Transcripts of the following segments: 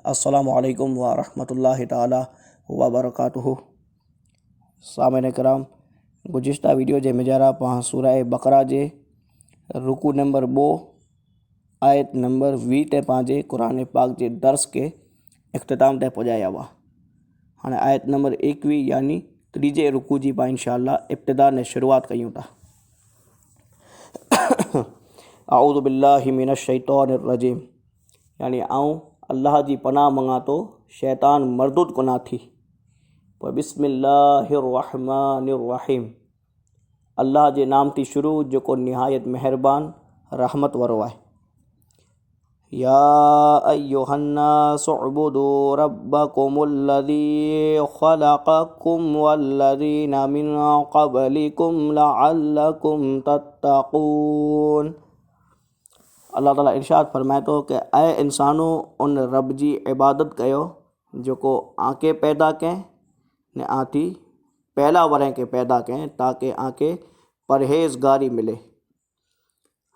अस्सलामु अलैकुम व रहमतुल्लाहि ताला व बरकातुहू। सामईन कराम, गुज़िश्ता वीडियो जे मेजारा पां सूरह बकरा जे रुकू नंबर 2 आयत नंबर 20 ते पंहिंजे कुरान पाक जे दर्स के इख्तिताम ते पहुंचाया हुआ। हाणे आयत नंबर 21 यानी तीजे रुकू जी पां इंशाअल्लाह इब्तिदा ने शुरुआत कयूं था। आऊज़ु बिल्लाहि मिनश शैतानिर रजीम, यानी आऊं अल्लाह जी पनाह मंगा तो शैतान मरदूद गुनाह थी। पर बिस्मिल्लाहिर रहमानिर रहीम, अल्लाह जे नाम थी शुरू जो निहायत मेहरबान रहमत वारो आहे। या अय्युहन्नासु उअ्बुदू रब्बकुमुल्लज़ी ख़लक़कुम वल्लज़ीना मिन क़ब्लिकुम लअल्लकुम तत्तक़ून। अल्लाह ताला इरशाद फरमाए तो कि ऐ इंसानो उन रब जी इबादत कयो जो आके पैदा करें ने आती पहला वरें के पैदा करें ताकि आके परहेज़गारी मिले।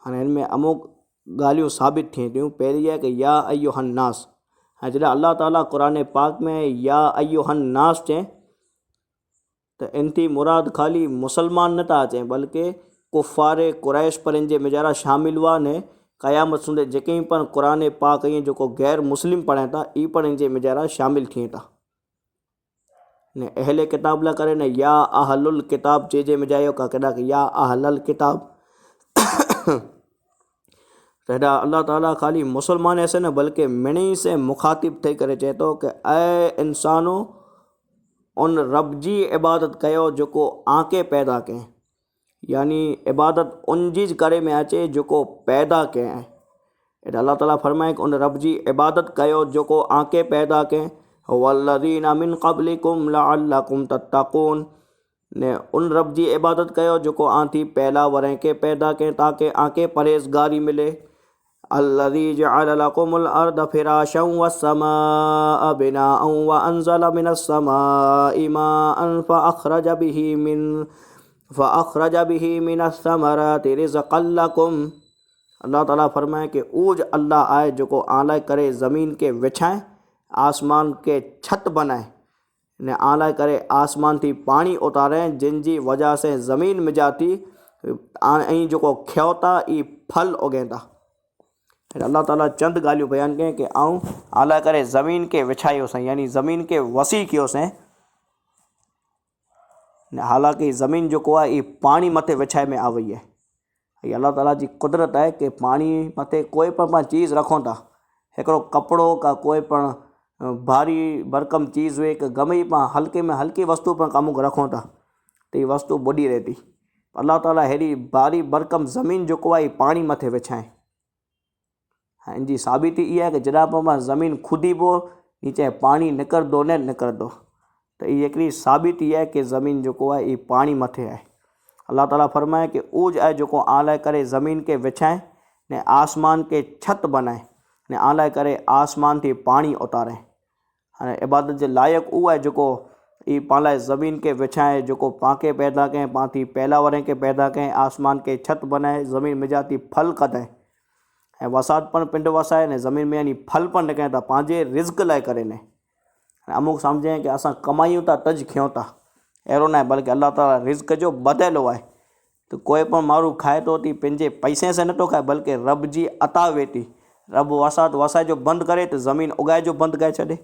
हाँ इनमें अमुक ॻाल्हियूं साबित थियन थियूं। पहिरीं है कि या अय्युहन्नास, हाँ जॾहिं अल्लाह ताला कुरान पाक में या अय्युहन्नास चएं तो इन थी मुराद खाली मुसलमान न था अचें बल्कि कुफ़ार कुरैश पर इन जे मेजारा शामिल हुआ ने क़यामत सुंदे जेके पण कुरान पाक ईअं जो गैर मुस्लिम पढ़ें था ई पण इन जे मेजारा शामिल थियन था ने अहले किताब ला करे ने या अहलुल किताब जे मेजायो का कदा कि या अहलल किताब। तॾा अल्लाह ताला खाली मुसलमान ऐसे न बल्कि मिणी से मुखातिब थी करे चए तो कि ऐ इंसानो उन रब जी इबादत कयो जो आके पैदा करें, यानी इबादत उन जी करे में अचे जो पैदा करें। अल्लाह ताला फरमाए कि उन रब जी इबादत कयो जो आके पैदा करें। वल्लज़ीना मिन क़ब्लिकुम लअल्लकुम तत्तक़ून, ने उन रब जी इबादत कयो जो आती पहला वरें के पैदा करें ताकि आके परहेज़गारी मिले। अल्लज़ी जअल लकुमुल अर्द फ़िराशं वस्समाअ बिनाअन व अंज़ल मिनस समाइ माअन फ़अख़रज बिही मिनस समराति रिज़क़न लकुम। अल्लाह ताला फरमाए कि ऊज अल्लाह आए जो आलाए करे ज़मीन के विछाएं, आसमान के छत बनाए ने आलाए करे आसमान थी पानी उतारें जिन जी वजह से ज़मीन मिजाती ऐं जो ख्योता ई फल उगेंदा। अल्लाह ताला चंद ॻाल्हियूं बयान करें कि आऊं आला करे ज़मीन के विछायोसीं, यानी ज़मीन के वसी कयोसीं। हालांकि ज़मीन जो आहे ये पानी मथे विछाए में आ वई है। ये अल्लाह ताला जी कुदरत है कि पानी मथे कोई पण चीज़ रखो था, हिकिड़ो कपिड़ो का कोई पण भारी भरकम चीज़ हुए कि गमे पां हल्के में हल्की वस्तु पर अमुक रखो था तो ये वस्तु बुॾी रहती। अल्लाह ताला हेड़ी भारी भरकम ज़मीन जो आहे ये पानी मथे विछाए। हाँ इनकी साबिती ये है कि जॾहिं पां ज़मीन खुदीबो नीचे पानी निकरदो न निकरदो, तो ये हिकिड़ी साबिती है कि ज़मीन जो आहे ये पानी मथे है। अल्लाह ताला फरमाए कि ऊज है जो आलाए करे ज़मीन के विछाएं ने आसमान के छत बनाए ने आलाए करे आसमान थी पानी उतारें। हाँ इबादत जे लायक वो है जो ये पाण लाइ ज़मीन के विछाएं जो पाके पैदा करें, पां थी पहला वरें के पैदा करें, आसमान के छत बनाए, ज़मीन मिजाती फल कदें ऐं वसात पण पिंड वसाए ने ज़मीन में यानी फल पण निकिरे था पंहिंजे रिज़्क लाइ करे ने। अमुक सम्झें कि असां कमायूं था तज खियूं था, अहिड़ो न आहे बल्कि अल्लाह ताला रिज़्क जो बदिलो आहे। तो कोई पण माण्हू खाए थो थी पंहिंजे पैसे से नथो खाए बल्कि रब जी अता वेठी। रब वसात वसाए जो बंदि करे तो ज़मीन उगाए जो बंदि करे छॾे,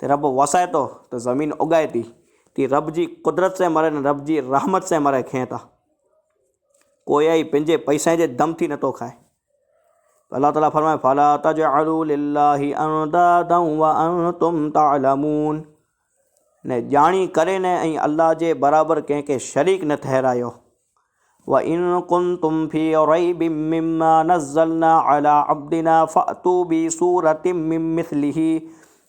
तो रब वसाए तो ज़मीन उगाए थी रब जी कुदरत से मरे न रब जी रहमत से मरे खे था। कोई आई पंहिंजे पैसे जे दम थी नथो खाए। अल्लाह ताला फरमाए फला तजअलू लिल्लाहि अंदादन व अंतुम तअलमून, ने जानी करे ने ऐं अल्लाह जे बराबर कंहिंखे शरीक न ठहरायो। व इन कुंतुम फी रैबिम मिम्मा नज़्ज़लना अला अब्दिना फ़अतू बि सूरतिम मिन मिस्लिही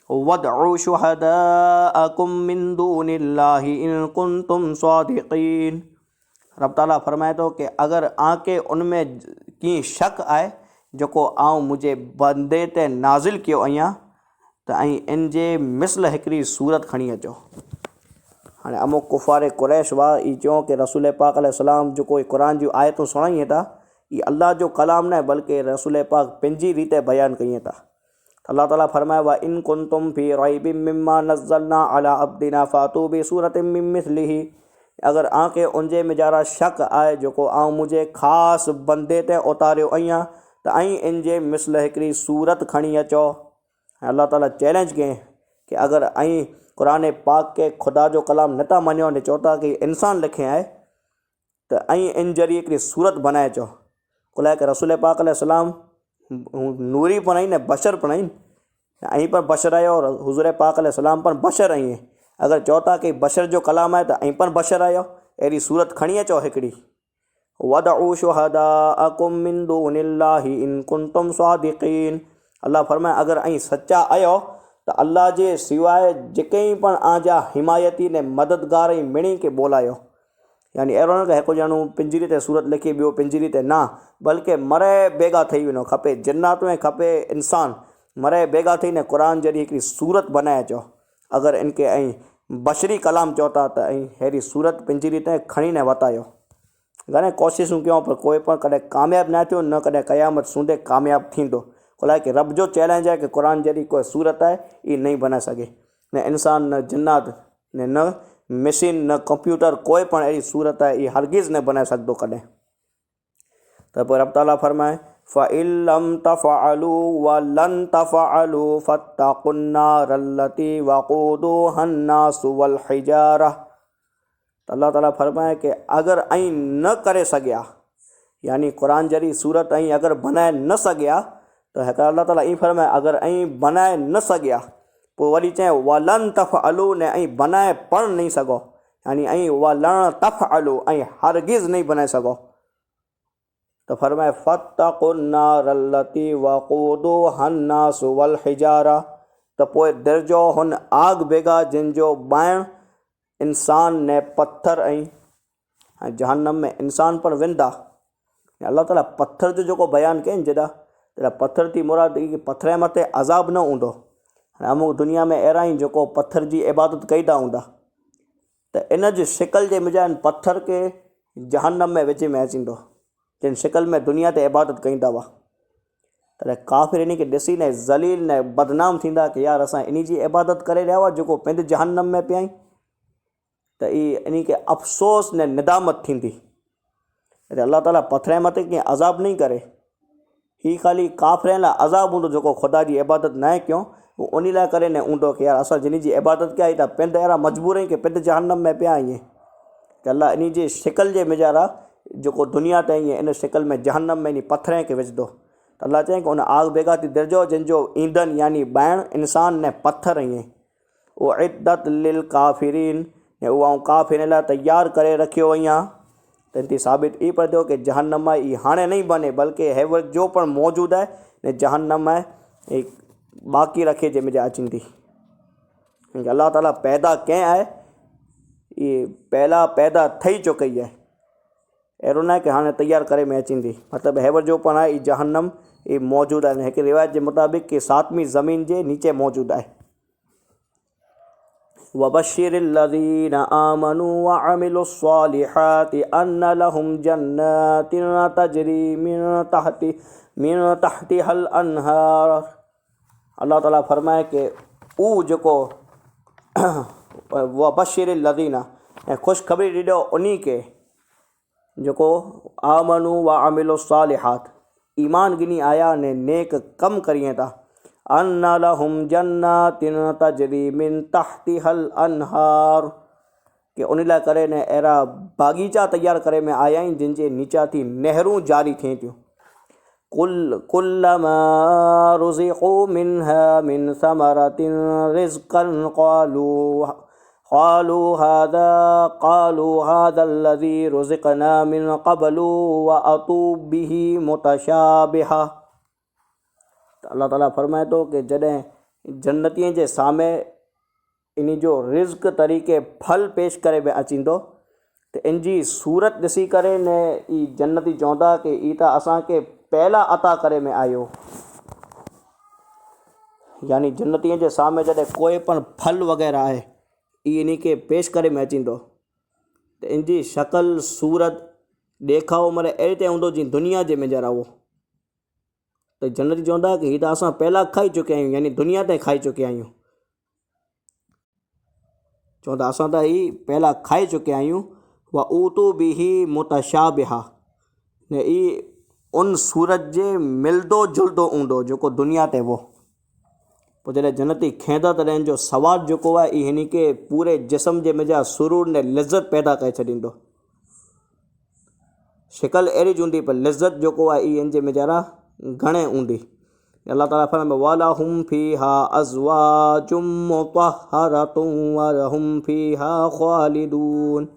वदउ शुहदाअकुम मिन दूनिल्लाहि इन कुंतुम सादिक़ीन। रब ताला फरमाए तो कि अगर आके उनमें की शक आए जो आऊं मुझे बंदे ते नाज़िल कियो आहियां तो इन जे मिसल हिकिड़ी सूरत खणी अचो। हाँ अमुक कुफ़ार कुरैश हुआ ये चो कि रसूल पाक अलैहिस्सलाम जो कुरान जो आयतूं सुणाई था ये अल्लाह जो कलाम न बल्कि रसूल पाक पंहिंजी रीते बयान कई था। अल्लाह ताला फरमाए व इन कुंतुम फी रैबिम मिम्मा नज़्ज़लना अला अब्दिना फातू बि सूरतिम मिन मिस्लिही, अगर आके उनजे में जरा शक आए जो आऊँ मुझे ख़ासि बंदे ते उतारियो आहियां त ऐं इन जे मिसल हिकिड़ी सूरत खणी अचो। अल्लाह ताला चैलेंज कयईं कि अगर ऐं क़ुरान पाक के खुदा जो कलाम नथा मञो ने चओ था कि इंसान लिखे आहे त ऐं इन ज़रिए हिकिड़ी सूरत बनाए अचो। कुल के रसूल पाक अलैहिस्सलाम नूरी पण आहिनि बशर पण आहिनि, ऐं पण बशर आहियो और हुज़ूर पाक अलैहिस्सलाम पण बशर आहिनि। अगर चओ था कि बशर जो कलाम आहे त ऐं पण बशर आहियो, अहिड़ी सूरत खणी अचो हिकिड़ी। वदउ शुहदाअकुम मिन दूनिल्लाहि इन कुंतुम सादिक़ीन, अल्लाह फरमाए अगर ऐं सच्चा आहियो त अल्लाह जे सवाइ जेके पण आजा हिमायती ने मददगार ऐं मिणी खे ॿोलायो। यानी अहिड़ो न कि हिकु ॼणो पिंजरी ते सूरत लिखी ॿियो पिंजरी ते न, बल्कि मरे बेगा ठही वञो, खपे जिन्नात में खपे इंसान, मरे बेगा थी ने क़ुरान जहिड़ी हिकिड़ी सूरत बनाए अचो। अगर इनके ऐं बशरी कलाम चओ था त ऐं अहिड़ी सूरत पिंजरी ते खणी न वतायो। घणे कोशिशूं कयूं पर कोई पण कॾहिं कामयाबु न थियो, न कॾहिं क़यामत सूंदे कामयाबु थींदो। अलाए कि रब जो चैलेंज आहे कि क़ुरान जहिड़ी कोई सूरत आहे इहा नहीं बनाए सघे, न इंसान न जिन्नात न मशीन न कंप्यूटर, कोई पण अहिड़ी सूरत आहे इहा हरगिज़ न बनाए सघंदो कॾहिं। त पोइ रब ताला फरमाए फ़इन लम तफ़अलू व लन तफ़अलू फत्तक़ुन नार अल्लती वक़ूदुहा अन्नासु वल हिजारा। अल्लाह ताला फरमाए कि अगर ऐं न करे सघिया, यानी क़ुरान जहिड़ी सूरत ऐं अगर बनाए न सघिया त हिकु अल्लाह ताला ईअं फरमाए अगर ऐं बनाए न सघिया, पोइ वरी चए वलन तफ़अलू ने ऐं बनाए पण नहीं सघो, यानी ऐं वलन तफ़अलू ऐं हरगिज़ नहीं बनाए सघो त फरमाए फत्तक़ुन नार अल्लती वक़ूदुहा अन्नासु वल हिजारा, त पोइ दर्जो हुन आग बेगा जिन जो ॿाइण इंसान ने पत्थर ऐं जहन्नम में इंसान पर वेंदा। अल्लाह ताला पत्थर जो जेको बयानु कयनि जॾहिं पत्थर थी मुराद कि पत्थर जे मथे अज़ाब न हूंदो। अमुक दुनिया में अहिड़ा ई जेको पत्थर जी इबादत कई था हूंदा, त इन जी शिकल जे मुजाहिन पत्थर के जहन्नम में विच में अचींदो, जिन शिकल में दुनिया ते इबादत कईंदा हुआ। त काफ़िर इन खे ॾिसी न ज़लील न बदनाम थींदा कि यार असां इन जी इबादत करे रहिया हुआ जेको पंहिंजे जहन्नम में पिया आहियूं। त इन खे अफ़सोस न निदामत थींदी। अल्लाह ताला पत्थर जे मथे कीअं अज़ाब नहीं करे, ही ख़ाली काफ़िरनि लाइ अज़ाब हूंदो जेको ख़ुदा जी इबादत न कयूं, उहो उन लाइ करे न हूंदो कि यार असां जिन जी इबादत कया त पंहिंजे अहिड़ा मजबूर आहियूं कि पंहिंजे जहन्नम में पिया आहियूं। त अल्लाह इन जी शिकल जे मिजारा जेको दुनिया ते ईअं इन शिकल में जहन्नम में इन पत्थर खे विझंदो। त अल्लाह चई कि उन आग बेगा थी दर्जो जिन जो ईंधन यानी ॿाइण इंसान ने पत्थर ईअं उइद्दत लिल काफ़िरीन, ने उहा काफ़िरनि लाइ तयारु करे रखियो वई आहे। त इन साबित ई पियो थियो कि जहन्नम ई हाणे नहीं बने, बल्कि हेवर जो पण मौजूदु आहे ने जहन्नम आहे बाक़ी रखे जंहिंमें अचींदी। अल्लाह ताला पैदा कंहिं आहे, इहे पहिला पैदा ठही चुकी आहे, अहिड़ो न आहे कि हाणे तयारु करे में अचींदी। मतिलबु हेवर जो पण आहे, जहन्नम इहे मौजूदु आहिनि। हिकु रिवायत जे मुताबिक़ कि 7वीं ज़मीन जे नीचे मौजूदु आहे। वबश्शिरिल्लज़ीन आमनू वअमिलुस्सालिहाति अन्न लहुम जन्नातिन तजरी मिन तहतिहल अनहार। अल्लाह ताला फरमाए कि ऊ जेको वबश्शिरिल्लज़ीन ऐं ख़ुशख़बरी ॾिजो उन्ही खे जेको आमनू वअमिलुस्सालिहात ईमान गिनी आया ने नेक कम करिए था। अन्न लहुम जन्नातिन तजरी मिन तहतिहल अनहार, कि उन लाइ करे ने अहिड़ा बाग़ीचा तयारु करे में आया आहिनि जिन जे नीचा थी नहरूं जारी थियनि थियूं। कुल्लमा रुज़िक़ू मिन्हा मिन समरतिन रिज़्क़न क़ालू हाज़ाल्लज़ी रुज़िक़ना मिन क़ब्लु व अतू बिही मुतशाबिहा। अल्लाह ताला फरमाए थो कि जॾहिं जन्नतीअ जे सामे इन जो रिज़्क़ तरीक़े फल पेश करे में अचींदो त इन जी सूरत ॾिसी करे ने ई जन्नती चवंदा कि ई त असांखे पहिला अता करे में आयो। यानी जन्नतीअ जे सामे जॾहिं कोई पण फल वग़ैरह आहे ई इन खे पेश करे में अचींदो त इन जी शक्ल सूरत ॾेखाव मरे अहिड़े ते हूंदो जीअं दुनिया जे में जरा उहो। त जन्नती चवंदा कि हीअ त असां पहिला खाई चुकिया आहियूं, यानी दुनिया ते खाई चुकिया आहियूं। चवंदा असां त ही पहिला खाई चुकिया आहियूं। व ऊतू बि ही मुतशाबिहा, ने ई उन सूरत जे मिलंदो जुलंदो हूंदो जेको दुनिया ते हो। पोइ जॾहिं जन्नती खेंदा तॾहिं जो सवादु जेको आहे ई हिन खे पूरे जिस्म जे मिजाज सुरूर ने लिज़त पैदा करे छॾींदो। शिकल अहिड़ी ज हूंदी पर लिज़त जेको आहे ई हिन जे मिजारा घणे हूंदी। अल्लाह ताला फरमाए वलहुम फीहा अज़वाजुम मुतहरतुम वलहुम फीहा ख़ालिदून।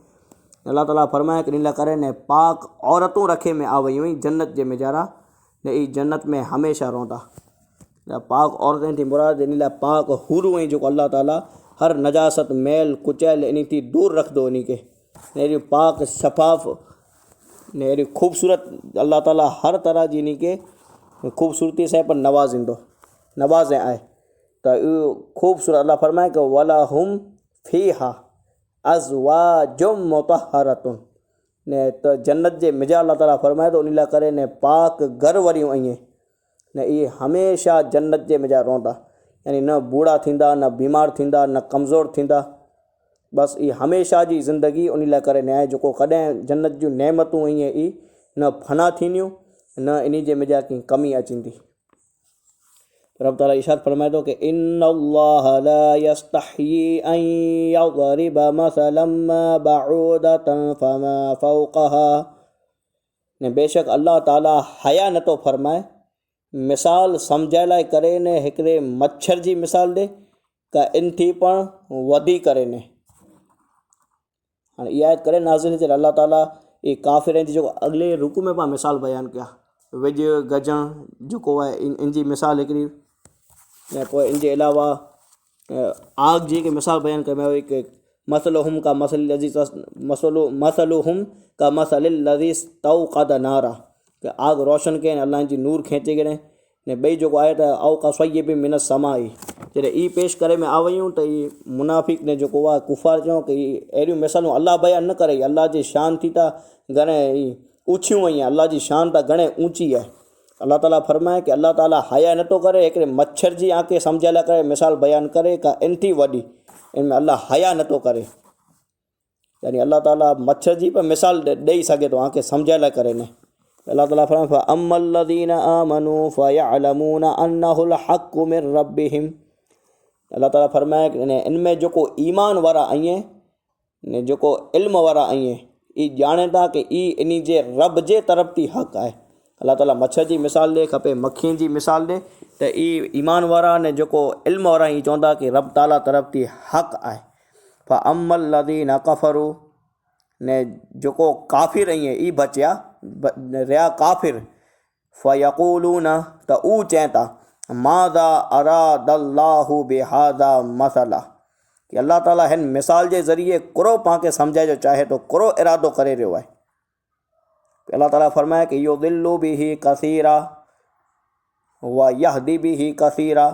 अल्लाह ताला फरमाए कि इन लाइ करे ने पाक औरतूं रखे में आ वयूं आहिनि जन्नत जे मिजारा, ने ई जन्नत में हमेशह रहंदा। पाक औरतें थी मुराद इन लाइ पाक हुरूं आहिनि जेको अल्लाह ताला हर नजासत मैल कुचैल इन थी दूर रखंदो इन खे। ने अहिड़ी पाक शफ़ाफ़ ने अहिड़ी ख़ूबसूरत अल्लाह ताला हर तरह जी इन खे ख़ूबसूरती सां पर नवाज़े आहे। त इहो ख़ूबसूरत अल्लाह फरमाए कि वलहुम फीहा अज़वाजुम मुतहरतुन, ने त जन्नत जे मिजाज अल्लाह ताला फरमाए थो उन लाइ करे ने पाक घर वरियूं आहिनि, ने इहे हमेशह जन्नत जे मिजाज रहंदा, यानी न बूढ़ा थींदा, न बीमार थींदा, न कमज़ोर थींदा। बसि इहा हमेशह जी ज़िंदगी उन लाइ करे न आहे जेको कॾहिं जन्नत जूं नेमतूं ईअं ई न फना थींदियूं, न इन जे मिजाज की कमी अचंदी। रब ताला इरशाद फरमाए थो कि इन्नल्लाह ला यस्तही अन यज़रिब मसलन मा बऊदतन फमा फौक़हा, ने बेशक अल्लाह ताला हया नथो फरमाए मिसाल सम्झाइण लाइ करे ने हिकिड़े मच्छर जी मिसाल ॾे का इन थी पण वधी करे ने। हाणे इहा करे नाज़िल थियल अल्लाह ताला ये काफ़िरनि जी जेको अॻिले रुकू में पाण मिसाल बयानु कया विझ गजण जेको आहे इन जी मिसाल हिकिड़ी, ऐं पोइ इन जे अलावा आग जी हिकु मिसाल बयानु कई वई कि मसलुहुम का मसल लज़ी तौक़द नारा, कि आग रोशन कयनि अल्लाह जी नूर खेचे करे। ने ॿई जेको आहे त औ का सही बि मिन समा ई, जॾहिं ई पेश करे में आ वयूं त ई मुनाफ़िक ने जेको आहे कुफ़ार चयूं कि अहिड़ियूं मिसालूं अल्लाह बयानु न करे, अल्लाह जी शान थी त घणे ऊचियूं आई, अल्लाह जी शान त घणे ऊची आहे। अल्लाह ताला फरमाए कि अल्लाह ताला हया नथो करे हिकिड़े मच्छर जी आंखे सम्झाइण लाइ करे मिसाल बयानु करे का इन थी वॾी, इन में अल्लाह हया नथो करे, यानी अल्लाह ताला मच्छर जी पर मिसाल ॾेई सघे थो आंखे सम्झाइण लाइ करे न। अल्लाह ताला फरमाए अम्मल लज़ीना आमनू फयअलमून अन्नहुल हक़्क़ु मिर रब्बिहिम। अल्लाह ताला फरमाए कि इन में जेको ईमान वारा आहिनि ने जेको इल्म वारा आहिनि ई ॼाणे था कि ई इन जे रब जे तरफ़ थी हक़ आहे। अल्लाह ताला मच्छर जी मिसाल ॾे खपे, मक्खियुनि जी मिसाल ॾे, त ई ईमान वारा ने जेको इल्म वारा ई चवंदा कि रब ताला तरफ़ थी हक़ आहे। फअम्मल लज़ीना कफ़रू, ने जेको काफ़िर ईअं ई बचिया रहिया काफ़िर, फ़यक़ूलून त ऊ चवनि था माज़ा अरादल्लाहु बिहाज़ा मसला, कि अल्लाह ताला हिन मिसाल जे ज़रिए कहिड़ो पाण खे सम्झाए जो चाहे थो, कहिड़ो इरादो करे रहियो आहे। अल्लाह ताला फरमाए कि युदिल्लु बिही कसीरा व यहदी बिही कसीरा।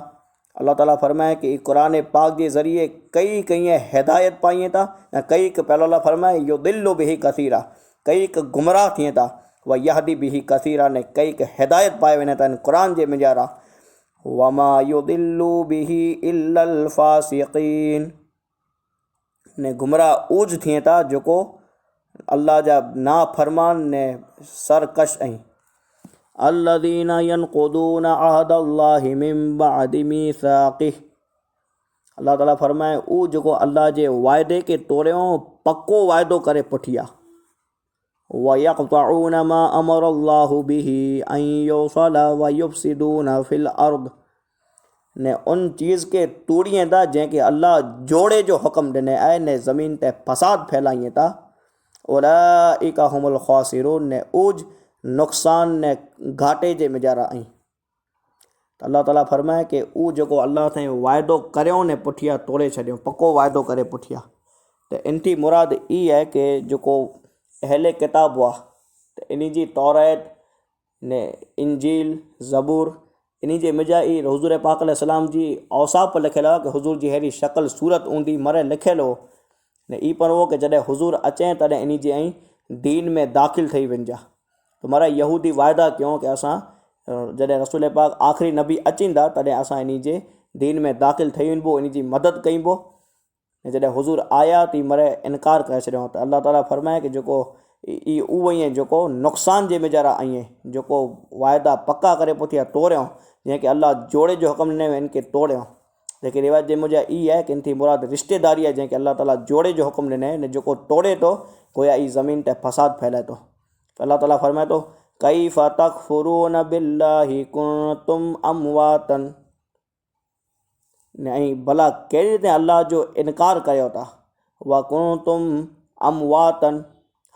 अल्लाह ताला फरमाए कि क़ुरान पाक जे ज़रिए कई हिदायत पाइनि था, ऐं कई पहिरियों अल्लाह फरमाए युदिल्लु बिही कसीरा, कई गुमराह थियनि था, व यहदी बिही कसीरा, ने कई हिदायत पाए वञनि था इन क़ुरान जे मिजारा। वमा युदिल्लु बिही इल्लल फासिक़ीन, ने गुमराह ऊज थिए था जेको अल्लाह जा नाफरमान ने सरकश आहिनि। अल्लज़ीना यनक़ुदूना अहदल्लाहि मिन बअदि मीसाक़िह, अल्लाह ताला फरमाए ऊ जेको अल्लाह जे वाइदे खे तोड़ियो पको वाइदो करे पुठिया। वयक़तऊन मा अमरल्लाहु बिही अन युसल वयुफ़सिदून फिल अर्द, ने उन चीज़ के तोड़िए था जंहिंखे अल्लाह जोड़े जो हुक्म ॾिने आहे, ने ज़मीन ते फ़साद फैलाइए था। उलाइका हुमुल ख़ासिरून, ने ऊज नुक़सान ने घाटे जे मिजारा आहिनि। त अल्लाह ताला फरमाए कि ऊ जेको अल्लाह सां वाइदो करियो ने पुठिया तोड़े छॾियो, पको वाइदो करे पुठिया। त इन थी मुराद ई आहे कि जेको अहले किताब हुआ त इन जी तौरात ने इंजील ज़बूर इन जे मिजा ई हुज़ूर पाक अलैहिस्सलाम जी औसाफ़ लिखियलु आहे कि हुज़ूर जी अहिड़ी शक्ल सूरत हूंदी मरे लिखियलु हो, ने ई पर हो कि जॾहिं हुज़ूर अचे तॾहिं इन जे दीन में दाख़िल थी वञिजा। त मरा यहूदी वाइदा कयूं कि असां जॾहिं रसूल पाक आख़िरी नबी अचींदा तॾहिं असां इन जे दीन में दाख़िल ठही वञिबो, इन जी मदद कइबो। ऐं जॾहिं हुज़ूर आया ती मरे इनकार करे छॾियो त अल्लाह ताला फरमाए कि जेको उहो ई जेको नुक़सान जे मिजारा आई जेको वाइदा पक्का करे पोइ तोड़ियो, जीअं कि अल्लाह जोड़े जो हुकुम ॾिनो इनखे तोड़ियो। लेकिन रिवाज जे मुंहिंजा ई आहे कि इन थी मुराद रिश्तेदारी आहे जंहिंखे अल्लाह ताला जोड़े जो हुकुम ॾिनो ने जेको तोड़े थो गोया ई ज़मीन ते फ़साद फैलाए थो। अल्लाह ताला फरमाए थो कैफ़ तकफ़ुरून बिल्लाहि कुन्तुम अमवातन, ऐं भला कहिड़ी रीति अल्लाह जो इनकार कयो था, व कुन्तुम अमवातन,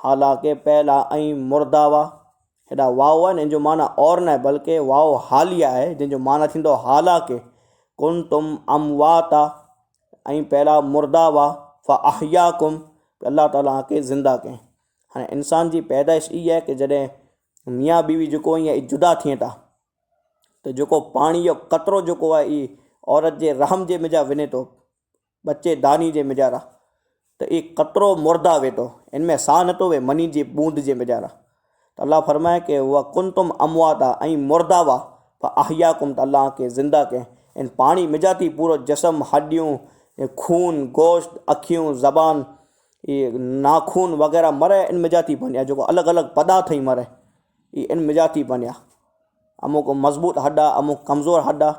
हालांकि पहला ऐं मुर्दा हुआ। हेॾा वाओ आहे, इन जो माना और न आहे बल्कि वाओ हालिया आहे जंहिंजो माना थींदो हालांकि। कुन्तुम अमवाता, ऐं पहिला मुर्दा हुआ, फ़ अहयाकुम, अल्लाह ताला खे ज़िंदा कयईं। हाणे इंसान जी पैदाइश इहा आहे कि जॾहिं मियाँ बीवी जेको ईअं जुदा थियनि था त जेको पाणी जो क़तरो जेको आहे ई औरत जे रहम जे मिजां वञे थो, बचे दानी जे मिजारा, त ई क़तरो मुर्दा वे थो, इन में साह नथो वे मनी जी बूंद जे मिजारा। त अल्लाह फरमाए कि उहा कुन्तुम अमवाता, ऐं मुर्दा हुआ, फ़ अहयाकुम, त अल्लाह खे ज़िंदा कयईं। इन पाणी मिजाती पूरो जिस्म, हड्डियूं, खून, गोश्त, अखियूं, ज़बान, ये नाखून वग़ैरह मरे इन मिजाती बनिया, जेको अलॻि अलॻि पदार्थ ई मरे ई इन मिजाती बनिया। अमुक मज़बूत हड्डा, अमुक कमज़ोर हड्डा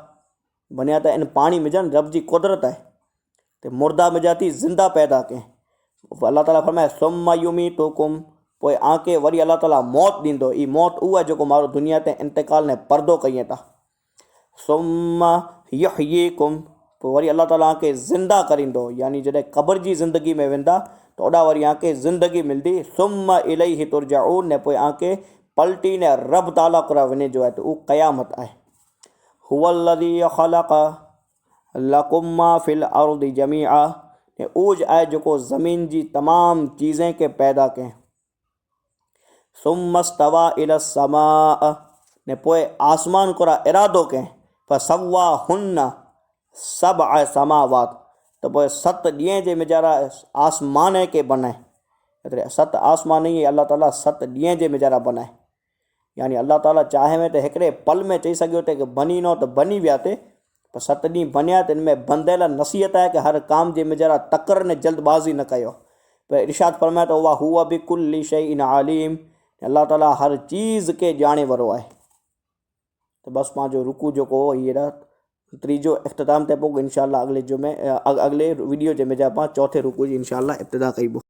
बनिया त इन पाणी मिजनि, रब जी कुदरत आहे। त मुर्दा मिजाती ज़िंदा पैदा कयईं। अल्लाह ताला फरमाए सुम्मा युमीतुकुम, पोइ आके वरी अल्लाह ताला मौत ॾींदो। ई मौत उहा आहे जेको माण्हू दुनिया ते इंतकाल ने पर्दो कईं था। सुम्मा युहयीकुम, पोइ वरी अल्लाह ताला खे ज़िंदा करींदो, यानी जॾहिं क़ब्र जी ज़िंदगी में वेंदा त ओॾा वरी आके ज़िंदगी मिलंदी। सुम्मा इलैहि तुरजाऊन, ने पोइ आके पलटी ने रब ताला कुरा वञे जो आहे, त उहा क़यामत आहे। हुवल्लज़ी ख़लक़ लकुम मा फिल अर्दि जमीआ, ने उज आहे जेको ज़मीन जी तमाम चीज़ें के पैदा कयईं। सुम्मा इस्तवा इलस समा, ने पोइ आसमान कुरा इरादो कयईं। फसव्वाहुन्न सबअ समावात, त पोइ 7 ॾींहं जे मिजारा आसमान के बनाए। 7 आसमान ई अल्लाह ताला 7 ॾींहं जे मिजारा बनाए। यानी अल्लाह ताला चाहे में त हिकिड़े पल में चई सघियो त बनी न त बनी विया ते, पर 7 ॾींहं बनिया त इन में बंदियल नसीहत आहे कि हर काम जे मिजारा तकर ने जल्दबाज़ी न कयो। पर इरशाद फरमाए त उहा हुआ बिकुल्लि शैइन आलिम, अल्लाह ताला हर चीज़ के ॼाणे वारो आहे। तो बस पंहिंजो रुकू जेको हो हीअ तीजो इख़्तिताम ते पोइ इंशाअल्लाह अगले वीडियो जे में पाण चौथे रुकू जी इंशाअल्लाह इब्तिदा कइबो।